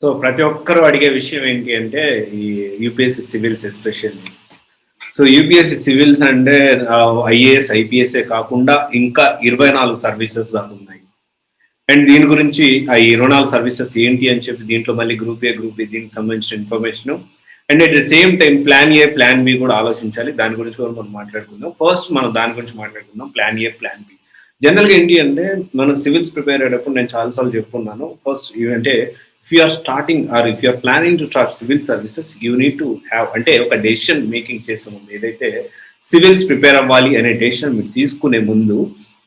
So ప్రతి ఒక్కరు అడిగే విషయం ఏంటి అంటే ఈ UPSC civils especially. So UPSC civils అంటే ఐఏఎస్, ఐపీఎస్ఏ కాకుండా ఇంకా 24 సర్వీసెస్ దాకా ఉన్నాయి. అండ్ దీని గురించి ఆ 24 సర్వీసెస్ ఏంటి అని చెప్పి దీంట్లో మళ్ళీ గ్రూప్ ఏ, గ్రూప్ బి దీనికి సంబంధించిన information and at the same time plan A, plan B కూడా ఆలోచించాలి. దాని గురించి కూడా మనం మాట్లాడుకుందాం. ఫస్ట్ మనం దాని గురించి మాట్లాడుకుందాం, ప్లాన్ ఏ, ప్లాన్ బి. జనరల్గా ఏంటి అంటే మనం సివిల్స్ ప్రిపేర్ అయ్యేటప్పుడు నేను చాలాసార్లు చెప్పుకున్నాను. ఫస్ట్ అంటే if you are starting or if you are planning to start civil services you need to have అంటే ఒక డెసిషన్ మేకింగ్ చేసే ముందు ఏదైతే సివిల్స్ ప్రిపేర్ అవ్వాలి అనే డెసిషన్ మీరు తీసుకునే ముందు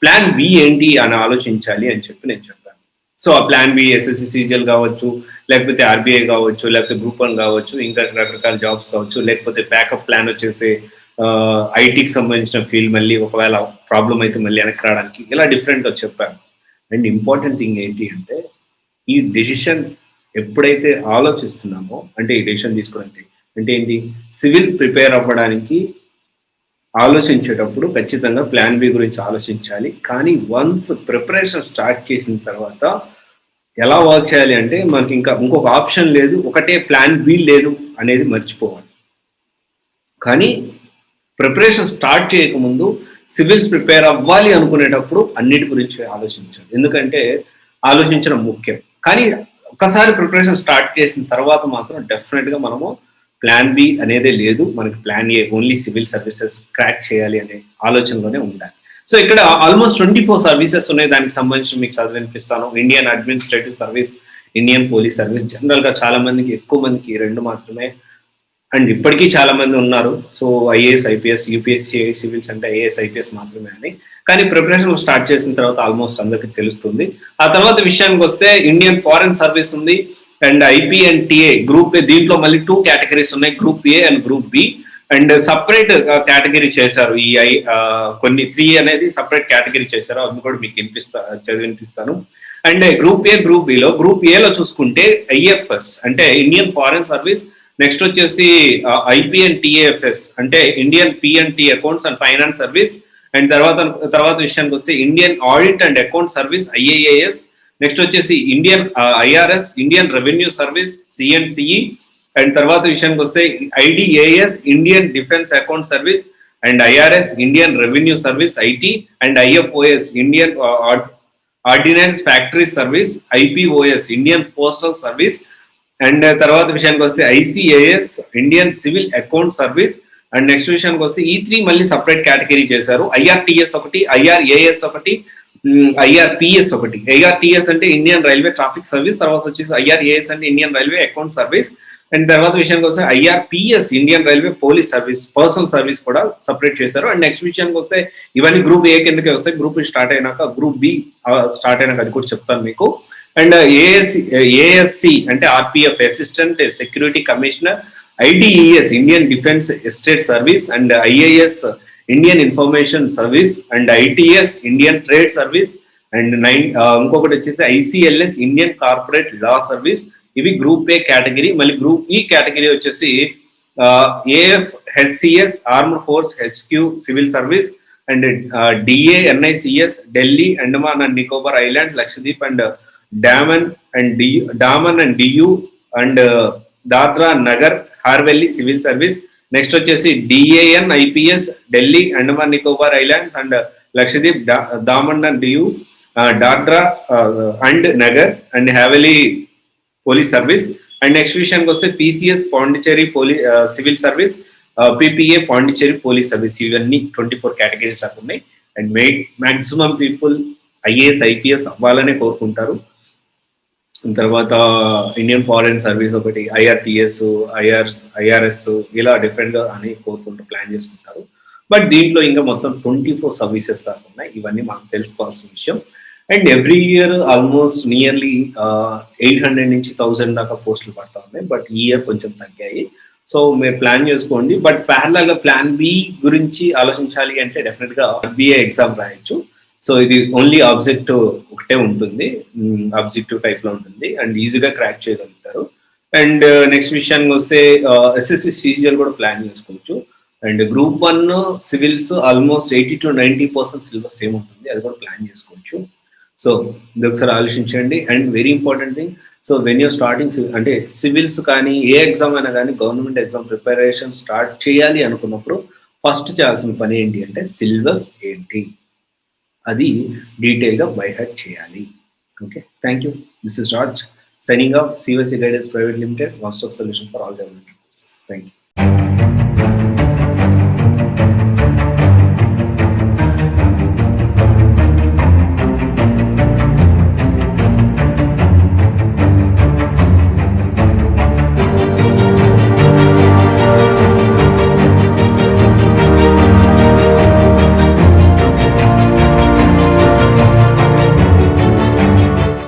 ప్లాన్ బి ఏంటి అని ఆలోచించాలి అని చెప్పి నేను చెప్పాను. సో ఆ ప్లాన్ బి ఎస్ఎస్సి సీజిఎల్ కావచ్చు, లేకపోతే ఆర్బీఐ కావచ్చు, లేకపోతే గ్రూప్ 1 కావచ్చు, ఇంకా రకరకాల జాబ్స్ కావచ్చు, లేకపోతే బ్యాకప్ ప్లాన్ వచ్చేసి ఐటీకి సంబంధించిన ఫీల్డ్ మళ్ళీ ఒకవేళ ప్రాబ్లం అయితే మళ్ళీ వెనక్కి రావడానికి ఇలా డిఫరెంట్గా చెప్పాను. అండ్ ఇంపార్టెంట్ థింగ్ ఏంటి అంటే ఈ డెసిషన్ ఎప్పుడైతే ఆలోచిస్తున్నామో అంటే ఈ డెసిషన్ తీసుకోవడానికి అంటే ఏంటి సివిల్స్ ప్రిపేర్ అవ్వడానికి ఆలోచించేటప్పుడు ఖచ్చితంగా ప్లాన్ బి గురించి ఆలోచించాలి. కానీ వన్స్ ప్రిపరేషన్ స్టార్ట్ చేసిన తర్వాత ఎలా వర్క్ చేయాలి అంటే మనకి ఇంకా ఇంకొక ఆప్షన్ లేదు, ఒకటే ప్లాన్ బి లేదు అనేది మర్చిపోవాలి. కానీ ప్రిపరేషన్ స్టార్ట్ చేయకముందు సివిల్స్ ప్రిపేర్ అవ్వాలి అనుకునేటప్పుడు అన్నిటి గురించి ఆలోచించాలి. ఎందుకంటే ఆలోచించడం ముఖ్యం. కానీ ఒకసారి ప్రిపరేషన్ స్టార్ట్ చేసిన తర్వాత మాత్రం డెఫినెట్గా మనము ప్లాన్ బి అనేదే లేదు, మనకి plan A only civil services crack చేయాలి అనే ఆలోచనలోనే ఉండాలి. సో ఇక్కడ ఆల్మోస్ట్ 24 సర్వీసెస్ ఉన్నాయి. దానికి సంబంధించి మీకు చదివినిపిస్తాను. Indian administrative service, Indian police service. జనరల్గా చాలా మందికి ఎక్కువ మందికి 2 మాత్రమే అండ్ ఇప్పటికీ చాలా మంది ఉన్నారు. So IAS, IPS, UPSC civils అంటే ఐఏఎస్, ఐపీఎస్ మాత్రమే అని. కానీ ప్రిపరేషన్ స్టార్ట్ చేసిన తర్వాత ఆల్మోస్ట్ అందరికీ తెలుస్తుంది. ఆ తర్వాత విషయానికి వస్తే ఇండియన్ ఫారెన్ సర్వీస్ ఉంది and IP and TA group A. దీంట్లో మళ్ళీ 2 కేటగిరీస్ ఉన్నాయి, group A and group B. And separate category చేశారు. ఈ కొన్ని 3 అనేది సపరేట్ కేటగిరీ చేశారు. అది కూడా మీకు చదివినిపిస్తాను. అండ్ గ్రూప్ ఏ, గ్రూప్ బిలో గ్రూప్ ఏలో చూసుకుంటే ఐఎఫ్ఎస్ అంటే ఇండియన్ ఫారెన్ సర్వీస్, నెక్స్ట్ వచ్చేసి ఐపీ అండ్ టీఏఎఫ్ఎస్ అంటే Indian P and T accounts and finance service. And తర్వాత విషయానికి వస్తే Indian audit and account service IAAS. Next వచ్చేసి Indian IRS, Indian revenue service CNCE. And తర్వాత విషయానికి వస్తే IDAS, Indian defence account service. And IRS, Indian revenue service IT. And IFOS, Indian ordnance factory service. IPOS, Indian postal service. And తర్వాత విషయానికి వస్తే ICAS, Indian civil account service. And next విషయానికి వస్తే ఈ 3 మళ్ళీ సపరేట్ కేటగిరీ చేశారు. IRTS ఒకటి, IRAS ఒకటి, ఐఆర్పిఎస్ ఒకటి. ఐఆర్టీఎస్ అంటే ఇండియన్ రైల్వే ట్రాఫిక్ సర్వీస్, తర్వాత వచ్చేసి ఐఆర్ఏఎస్ అంటే Indian railway account service. And తర్వాత విషయానికి వస్తే IRPS, Indian railway police service, personal service కూడా సపరేట్ చేశారు. అండ్ నెక్స్ట్ విషయానికి వస్తే ఇవన్నీ గ్రూప్ ఏ కిందకే వస్తాయి. గ్రూప్ బి స్టార్ట్ అయినాక, గ్రూప్ బి స్టార్ట్ అయినాక అది కూడా చెప్తాను మీకు. అండ్ ఏఎస్సి అంటే RPF, assistant security commissioner. IDES, Indian defence estate service. And IAS, Indian information service. And ITS, Indian trade service. And ఇంకొకటి వచ్చేసి ICLS, Indian corporate law service. ఇవి గ్రూప్ ఏ కేటగిరీ. మళ్ళీ గ్రూప్ ఈ category వచ్చేసి AF HCS, armed force HQ civil service. And DANICS, Delhi, Andaman and Nicobar islands, Lakshadweep and Daman and Diu and Dadra Nagar హార్వెల్లీ civil service. Next వచ్చేసి DAN IPS, Delhi, Andaman Nicobar islands and Lakshadweep, Daman and Diu, Dadra and Nagar and Haveli police service. And next విషయానికి వస్తే PCS, Pondicherry civil service, PPA, Pondicherry police service. ఇవన్నీ 24 categories దాకా ఉన్నాయి. And maximum people IAS, IPS అవ్వాలనే కోరుకుంటారు. తర్వాత Indian foreign service ఒకటి, ఐఆర్టీఎస్, ఐఆర్ఎస్ ఇలా డిఫరెంట్గా అని కోరుకుంటూ ప్లాన్ చేసుకుంటారు. బట్ దీంట్లో ఇంకా మొత్తం 24 సర్వీసెస్ దాకా ఉన్నాయి. ఇవన్నీ మనకు తెలుసుకోవాల్సిన విషయం. And every year almost nearly 800 నుంచి 1000 దాకా పోస్టులు పడతా ఉన్నాయి. బట్ ఈ ఇయర్ కొంచెం తగ్గాయి. సో మీరు ప్లాన్ చేసుకోండి. బట్ ప్యారలల్గా ప్లాన్ బి గురించి ఆలోచించాలి అంటే డెఫినెట్గా ఆర్బీఐ ఎగ్జామ్ రాయొచ్చు. సో ఇది ఓన్లీ ఆబ్జెక్టివ్ ఒకటే ఉంటుంది, ఆబ్జెక్టివ్ టైప్లో ఉంటుంది అండ్ ఈజీగా క్రాక్ చేయగలుగుతారు. అండ్ నెక్స్ట్ విషయానికి వస్తే ఎస్ఎస్సి సీజీఎల్ కూడా ప్లాన్ చేసుకోవచ్చు. And group 1 civils almost 80 to 90% syllabus same ఉంటుంది, అది కూడా ప్లాన్ చేసుకోవచ్చు. సో ఇది ఒకసారి ఆలోచించండి. And very important thing, so when you're starting అంటే సివిల్స్ కానీ ఏ ఎగ్జామ్ అయినా కానీ గవర్నమెంట్ ఎగ్జామ్ ప్రిపరేషన్ స్టార్ట్ చేయాలి అనుకున్నప్పుడు ఫస్ట్ చేయాల్సిన పని ఏంటి అంటే సిలబస్ ఏంటి అది డీటెయిల్గా బైహెడ్ చేయాలి. Okay, thank you. This is Raj signing off CSC guidance private limited, one stop solution for all development courses. Thank you.